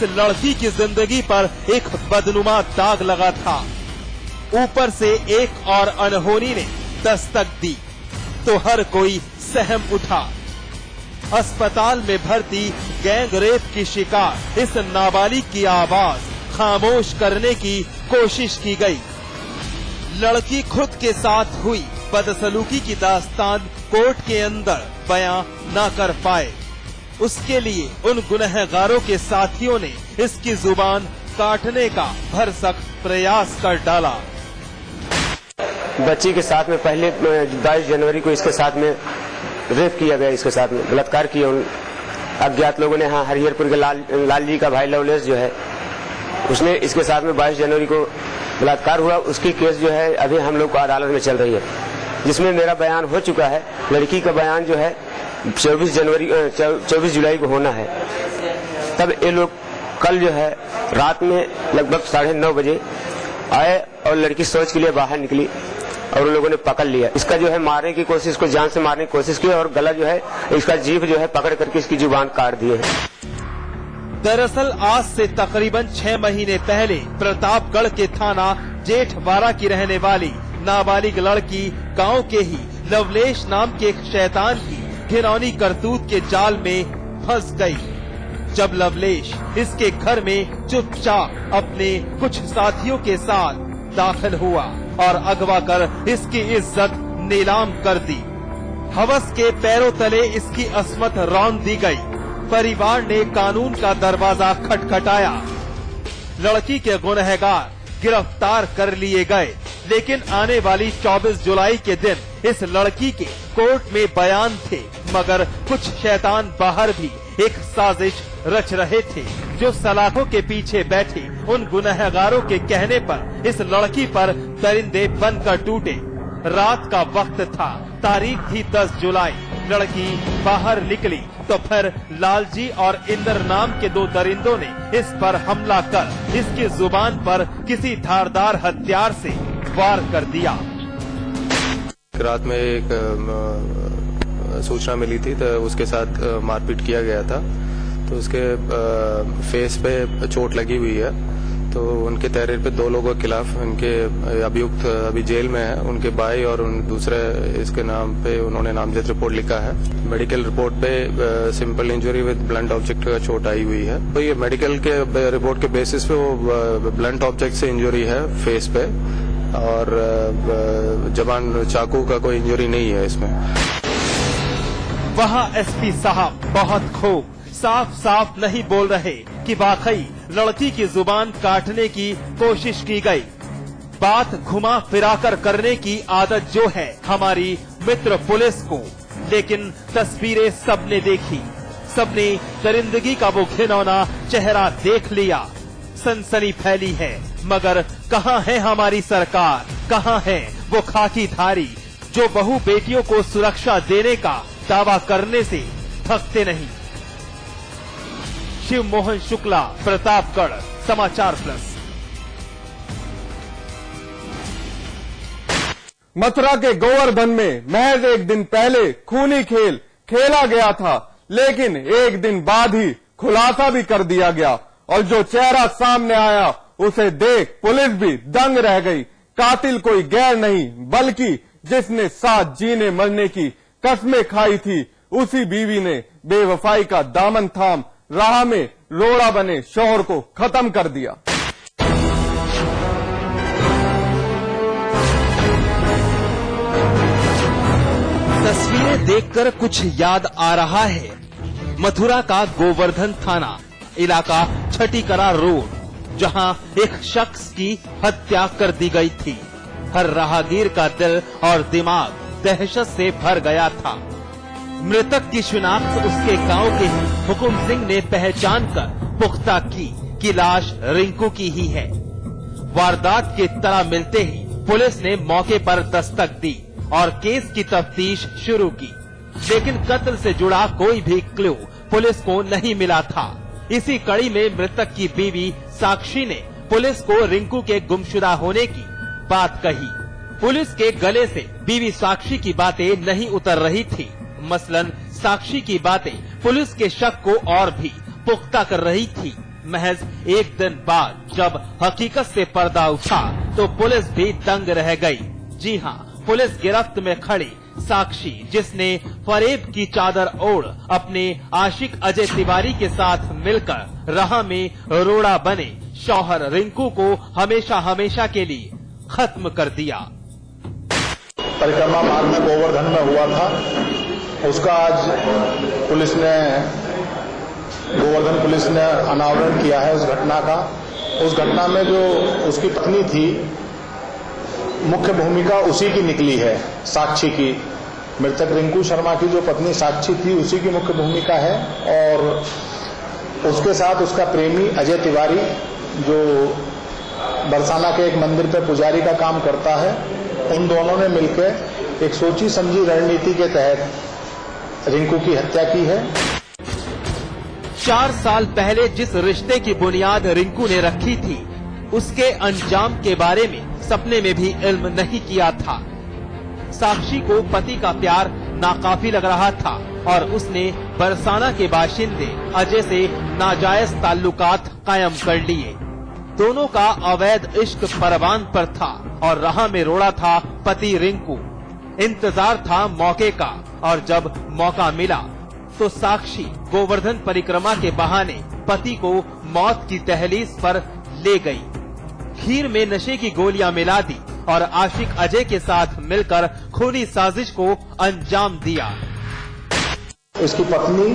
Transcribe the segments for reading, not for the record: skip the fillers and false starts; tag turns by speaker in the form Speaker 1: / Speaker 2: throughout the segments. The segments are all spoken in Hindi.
Speaker 1: लड़की की जिंदगी पर एक बदनुमा दाग लगा था। ऊपर से एक और अनहोनी ने दस्तक दी तो हर कोई सहम उठा। अस्पताल में भर्ती गैंग रेप की शिकार इस नाबालिग की आवाज खामोश करने की कोशिश की गई। लड़की खुद के साथ हुई बदसलूकी की दास्तान कोर्ट के अंदर बयां न कर पाए। उसके लिए उन गुनहगारों के साथियों ने इसकी जुबान काटने का भरसक प्रयास कर डाला।
Speaker 2: बच्ची के साथ में पहले 22 जनवरी को इसके साथ में रेप किया गया, इसके साथ में बलात्कार किया उन अज्ञात लोगों ने। हाँ, हरिहरपुर के लाल जी का भाई लवलेश जो है, उसने इसके साथ में 22 जनवरी को बलात्कार हुआ। उसकी केस जो है अभी हम लोग को अदालत में चल रही है, जिसमें मेरा बयान हो चुका है। लड़की का बयान जो है 24 जुलाई को होना है। तब ये लोग कल जो है रात में लगभग 9:30 बजे आए और लड़की शौच के लिए बाहर निकली और उन लोगों ने पकड़ लिया। इसका जो है मारने की कोशिश, इसको जान से मारने की कोशिश की और गला जो है इसका जीभ जो है पकड़ करके इसकी जुबान काट दी है।
Speaker 1: दरअसल आज से तकरीबन 6 महीने पहले प्रतापगढ़ के थाना जेठवाड़ा की रहने वाली नाबालिग लड़की गांव के ही लवलेश नाम के एक शैतान की घिनौनी करतूत के जाल में फंस गई। जब लवलेश इसके घर में चुपचाप अपने कुछ साथियों के साथ दाखिल हुआ और अगवा कर इसकी इज्जत नीलाम कर दी। हवस के पैरों तले इसकी अस्मत रौंद दी गई। परिवार ने कानून का दरवाजा खटखटाया। लड़की के गुनहगार गिरफ्तार कर लिए गए, लेकिन आने वाली 24 जुलाई के दिन इस लड़की के कोर्ट में बयान थे। मगर कुछ शैतान बाहर भी एक साजिश रच रहे थे, जो सलाखों के पीछे बैठे उन गुनहगारों के कहने पर इस लड़की पर दरिंदे बनकर टूटे। रात का वक्त था, तारीख थी 10 जुलाई। लड़की बाहर निकली तो फिर लालजी और इंद्र नाम के 2 दरिंदों ने इस पर हमला कर इसकी जुबान पर किसी धारदार हथियार से वार कर दिया।
Speaker 3: रात में एक सूचना मिली थी तो उसके साथ मारपीट किया गया था, तो उसके फेस पे चोट लगी हुई है। तो उनके तहरीर पे 2 लोगों के खिलाफ उनके अभियुक्त अभी जेल में है। उनके भाई और उन दूसरे इसके नाम पे उन्होंने नामजद रिपोर्ट लिखा है। मेडिकल रिपोर्ट पे simple injury with blunt object का चोट आई हुई है। तो ये मेडिकल के रिपोर्ट के बेसिस पे वो ब्लंट ऑब्जेक्ट से इंजरी है फेस पे, और जबान चाकू का कोई इंजरी नहीं है इसमें।
Speaker 1: वहाँ एसपी साहब बहुत खूब साफ साफ नहीं बोल रहे कि वाकई लड़की की जुबान काटने की कोशिश की गई। बात घुमा फिराकर करने की आदत जो है हमारी मित्र पुलिस को, लेकिन तस्वीरें सबने देखी, सबने दरिंदगी का वो घिनौना चेहरा देख लिया। सनसनी फैली है, मगर कहाँ है हमारी सरकार, कहाँ है वो खाकीधारी जो बहु बेटियों को सुरक्षा देने का दावा करने से थकते नहीं। शिव मोहन शुक्ला, प्रतापगढ़, समाचार प्लस।
Speaker 4: मथुरा के गोवर्धन में महज एक दिन पहले खूनी खेल खेला गया था, लेकिन एक दिन बाद ही खुलासा भी कर दिया गया और जो चेहरा सामने आया उसे देख पुलिस भी दंग रह गई। कातिल कोई गैर नहीं, बल्कि जिसने साथ जीने मरने की कस्में खाई थी, उसी बीवी ने बेवफाई का दामन थाम राह में रोड़ा बने शौहर को खत्म कर दिया।
Speaker 1: तस्वीरें देखकर कुछ याद आ रहा है। मथुरा का गोवर्धन थाना इलाका छठीकरा रोड, जहां एक शख्स की हत्या कर दी गई थी। हर राहगीर का दिल और दिमाग दहशत से भर गया था। मृतक की शिनाख्त उसके गांव के ही हुकुम सिंह ने पहचान कर पुख्ता की कि लाश रिंकू की ही है। वारदात की इत्तला मिलते ही पुलिस ने मौके पर दस्तक दी और केस की तफ्तीश शुरू की, लेकिन कत्ल से जुड़ा कोई भी क्लू पुलिस को नहीं मिला था। इसी कड़ी में मृतक की बीवी साक्षी ने पुलिस को रिंकू के गुमशुदा होने की बात कही। पुलिस के गले से बीवी साक्षी की बातें नहीं उतर रही थी। मसलन साक्षी की बातें पुलिस के शक को और भी पुख्ता कर रही थी। महज एक दिन बाद जब हकीकत से पर्दा उठा तो पुलिस भी दंग रह गई। जी हाँ, पुलिस गिरफ्त में खड़ी साक्षी, जिसने फरेब की चादर ओढ़ अपने आशिक अजय तिवारी के साथ मिलकर राह में रोड़ा बने शौहर रिंकू को हमेशा हमेशा के लिए खत्म कर दिया।
Speaker 5: परिक्रमा मार्ग में गोवर्धन में हुआ था, उसका आज गोवर्धन पुलिस ने अनावरण किया है उस घटना का। उस घटना में जो उसकी पत्नी थी, मुख्य भूमिका उसी की निकली है, साक्षी की। मृतक रिंकू शर्मा की जो पत्नी साक्षी थी, उसी की मुख्य भूमिका है। और उसके साथ उसका प्रेमी अजय तिवारी, जो बरसाना के एक मंदिर पर पुजारी का काम करता है, उन दोनों ने मिलकर एक सोची समझी रणनीति के तहत रिंकू की हत्या की है।
Speaker 1: 4 साल पहले जिस रिश्ते की बुनियाद रिंकू ने रखी थी, उसके अंजाम के बारे में सपने में भी इल्म नहीं किया था। साक्षी को पति का प्यार नाकाफी लग रहा था और उसने बरसाना के बाशिंदे अजय से नाजायज ताल्लुकात कायम कर लिए। दोनों का अवैध इश्क परवान पर था और राह में रोड़ा था पति रिंकू। इंतजार था मौके का और जब मौका मिला तो साक्षी गोवर्धन परिक्रमा के बहाने पति को मौत की दहलीज पर ले गई। खीर में नशे की गोलियां मिला दी और आशिक अजय के साथ मिलकर खूनी साजिश को अंजाम दिया।
Speaker 5: इसकी पत्नी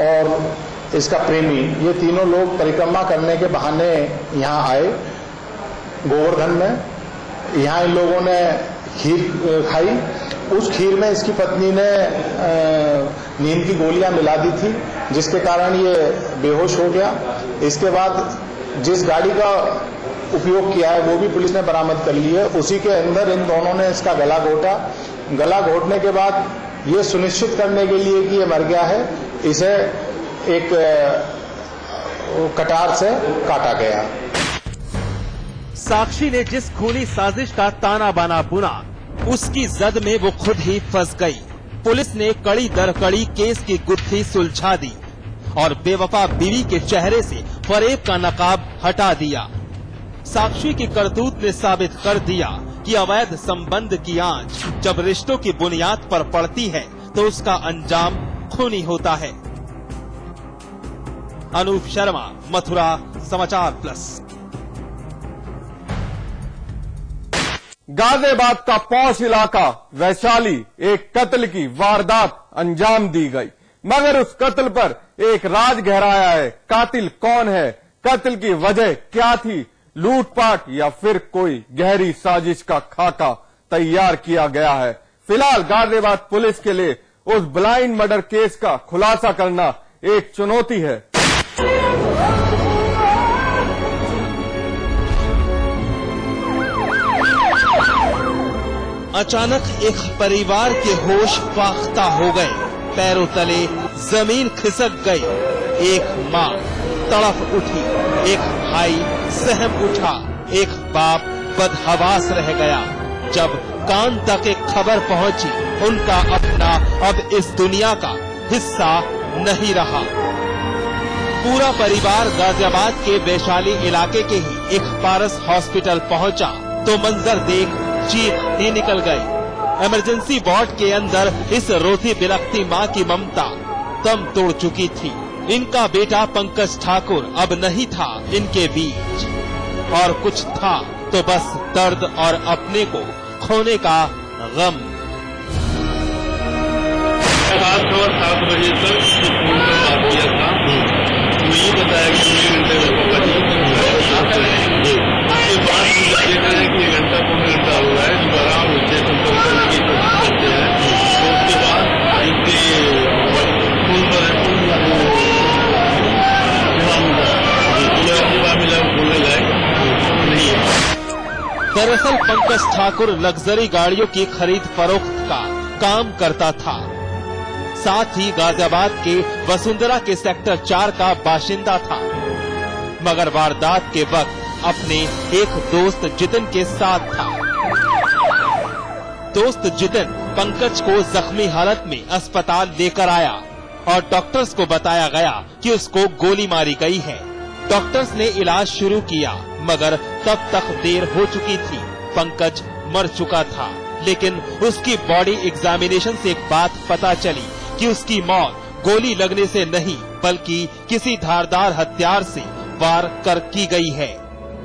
Speaker 5: और इसका प्रेमी, ये तीनों लोग परिक्रमा करने के बहाने यहाँ आए गोवर्धन में। यहाँ इन लोगों ने खीर खाई। उस खीर में इसकी पत्नी ने नींद की गोलियां मिला दी थी, जिसके कारण ये बेहोश हो गया। इसके बाद जिस गाड़ी का उपयोग किया है वो भी पुलिस ने बरामद कर ली है। उसी के अंदर इन दोनों ने इसका गला घोटा। गला घोटने के बाद ये सुनिश्चित करने के लिए कि ये मर गया है, इसे एक कटार से काटा गया।
Speaker 1: साक्षी ने जिस खूनी साजिश का ताना बाना बुना, उसकी जद में वो खुद ही फंस गई। पुलिस ने कड़ी दर कड़ी केस की गुत्थी सुलझा दी और बेवफा बीवी के चेहरे से फरेब का नकाब हटा दिया। साक्षी की करतूत ने साबित कर दिया कि अवैध संबंध की आंच जब रिश्तों की बुनियाद पर पड़ती है तो उसका अंजाम खूनी होता है। अनूप शर्मा, मथुरा, समाचार प्लस।
Speaker 4: गाजियाबाद का पौष इलाका वैशाली, एक कत्ल की वारदात अंजाम दी गई, मगर उस कत्ल पर एक राज गहराया है। कातिल कौन है? कत्ल की वजह क्या थी? लूटपाट या फिर कोई गहरी साजिश का खाका तैयार किया गया है? फिलहाल गाजियाबाद पुलिस के लिए उस ब्लाइंड मर्डर केस का खुलासा करना एक चुनौती है।
Speaker 1: अचानक एक परिवार के होश फाख्ता हो गए, पैरों तले जमीन खिसक गई। एक माँ तड़प उठी, एक भाई सहम उठा, एक बाप बदहवास रह गया। जब कान तक एक खबर पहुंची, उनका अपना अब इस दुनिया का हिस्सा नहीं रहा। पूरा परिवार गाजियाबाद के वैशाली इलाके के ही एक पारस हॉस्पिटल पहुंचा तो मंजर देख चीख ही निकल गई। इमरजेंसी वार्ड के अंदर इस रोती बिलखती माँ की ममता दम तोड़ चुकी थी। इनका बेटा पंकज ठाकुर अब नहीं था इनके बीच, और कुछ था तो बस दर्द और अपने को खोने का गम।
Speaker 6: रात 7 बजे तक फोन पर बात किया था, तो ये बताया कि 3 घंटे में उसके बाद मुझे देखा है कि 1 घंटा 1.5 घंटा हुआ है, दोबारा मुझसे संपर्क करने की कोशिश करते हैं। तो उसके बाद इनके फोन पर मिला बोलने लायक नहीं है।
Speaker 1: दरअसल पंकज ठाकुर लग्जरी गाड़ियों की खरीद फरोख्त का काम करता था। साथ ही गाजियाबाद के वसुंधरा के सेक्टर 4 का बाशिंदा था, मगर वारदात के वक्त अपने एक दोस्त जितिन के साथ था। दोस्त जितिन पंकज को जख्मी हालत में अस्पताल लेकर आया और डॉक्टर्स को बताया गया कि उसको गोली मारी गई है। डॉक्टर्स ने इलाज शुरू किया, मगर तब तक देर हो चुकी थी। पंकज मर चुका था, लेकिन उसकी बॉडी एग्जामिनेशन से एक बात पता चली कि उसकी मौत गोली लगने से नहीं बल्कि किसी धारदार हथियार से वार कर की गई है।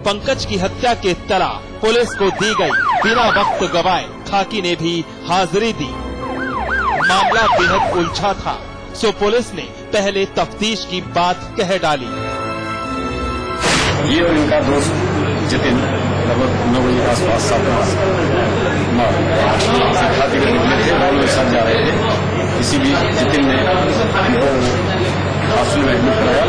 Speaker 1: पंकज की हत्या के तला पुलिस को दी गई। बिना वक्त गवाए खाकी ने भी हाजिरी दी। मामला बेहद उलझा था, सो पुलिस ने पहले तफ्तीश की बात कह डाली।
Speaker 7: ये और इनका दोस्त जितिन लगभग 9 बजे के आसपास खाते के निकले थे, दोनों एक साथ जा रहे थे। इसी बीच जितिन ने इनको हॉस्पिटल में एडमिट कराया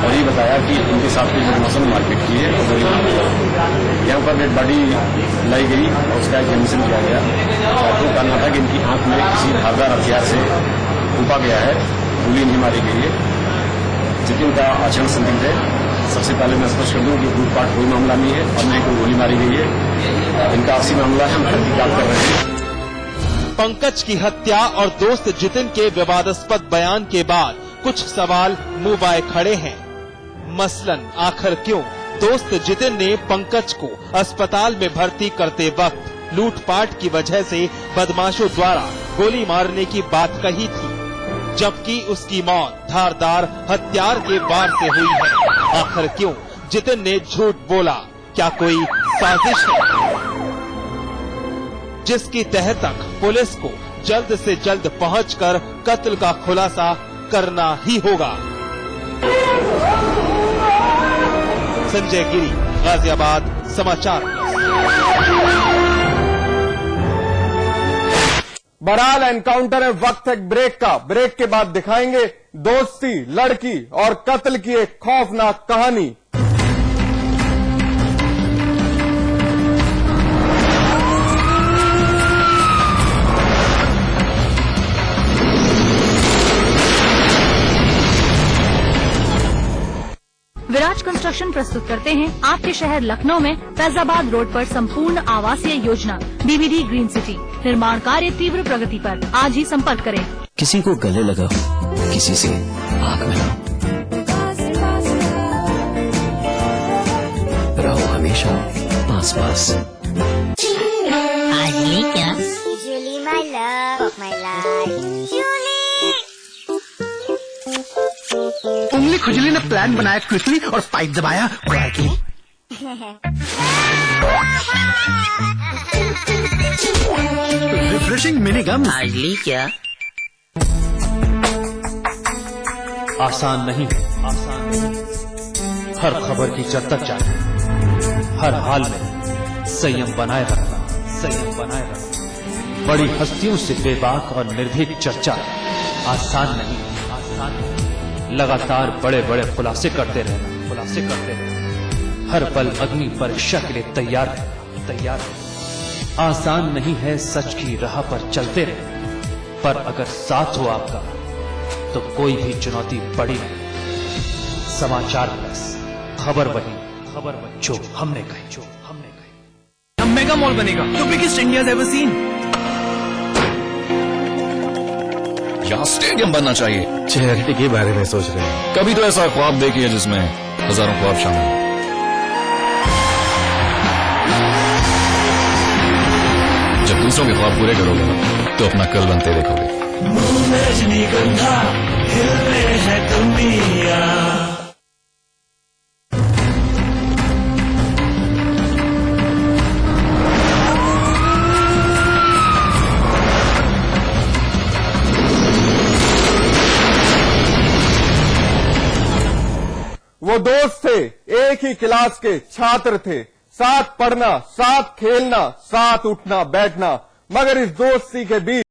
Speaker 7: और ये बताया कि इनके साथ कोई बदमाशों ने मारपीट की है और गोली मार दी। यहाँ पर डेड बॉडी लाई गई और उसका एग्जामिनेशन किया गया। डॉक्टर का कहना था कि इनकी आंख में किसी धारदार हथियार से फूंका गया है, गोली नहीं मारी गई है। जितिन का आचरण संदिग्ध है। सबसे पहले मैं स्पष्ट कर दूं कि लूटपाट कोई मामला नहीं है और न कोई गोली मारी गई है। इनका आपसी मामला है, हम तहकीकात कर रहे हैं।
Speaker 1: पंकज की हत्या और दोस्त जितिन के विवादास्पद बयान के बाद कुछ सवाल मुंह बाए खड़े हैं। मसलन आखिर क्यों दोस्त जितिन ने पंकज को अस्पताल में भर्ती करते वक्त लूटपाट की वजह से बदमाशों द्वारा गोली मारने की बात कही थी, जबकि उसकी मौत धारदार हथियार के वार से हुई है। आखिर क्यों जितिन ने झूठ बोला? क्या कोई साजिश है जिसकी तह तक पुलिस को जल्द से जल्द पहुंचकर कत्ल का खुलासा करना ही होगा। संजय गिरी, गाजियाबाद, समाचार।
Speaker 4: बहरहाल एनकाउंटर है, वक्त है ब्रेक का। ब्रेक के बाद दिखाएंगे दोस्ती, लड़की और कत्ल की एक खौफनाक कहानी।
Speaker 8: विराज कंस्ट्रक्शन प्रस्तुत करते हैं आपके शहर लखनऊ में फैजाबाद रोड पर संपूर्ण आवासीय योजना बीबीडी ग्रीन सिटी। निर्माण कार्य तीव्र प्रगति पर। आज ही संपर्क करें।
Speaker 9: किसी को गले लगाओ, किसी से आंख मिलाओ, रहो हमेशा पास पास।
Speaker 10: आज ये क्या? Julie, my love of my life. Julie!
Speaker 11: उंगली खुजली ने प्लान बनाया क्विकली और स्पाइक दबाया क्विकली। रिफ्रेशिंग मिनी गम।
Speaker 9: आज ली क्या?
Speaker 1: आसान नहीं, आसान नहीं। हर खबर की जद तक जाए, हर हाल में संयम बनाए रखना, संयम बनाए रखना। बड़ी हस्तियों से बेबाक और निर्भीक चर्चा आसान नहीं, आसान नहीं। लगातार बड़े बड़े खुलासे करते रहना, खुलासे करते रहना। हर पल अग्नि परीक्षा के लिए तैयार रहना, तैयार रहना। आसान नहीं है सच की राह पर चलते रहना, पर अगर साथ हो आपका तो कोई भी चुनौती बड़ी नहीं। समाचार प्लस, खबर वही जो हमने कही, जो हमने कही।
Speaker 11: अब मेगा मॉल बनेगा, the biggest India ever seen.
Speaker 12: यहाँ स्टेडियम बनना चाहिए।
Speaker 7: चैरिटी के बारे में सोच रहे हैं।
Speaker 12: कभी तो ऐसा ख्वाब देखिए जिसमें हजारों ख्वाब शामिल हैं। जब दूसरों के ख्वाब पूरे करोगे तो अपना कल बनते देखोगे।
Speaker 11: रजनीगंधा हिलने है दुनिया।
Speaker 4: वो दोस्त थे, एक ही क्लास के छात्र थे, साथ पढ़ना, साथ खेलना, साथ उठना बैठना, मगर इस दोस्ती के बीच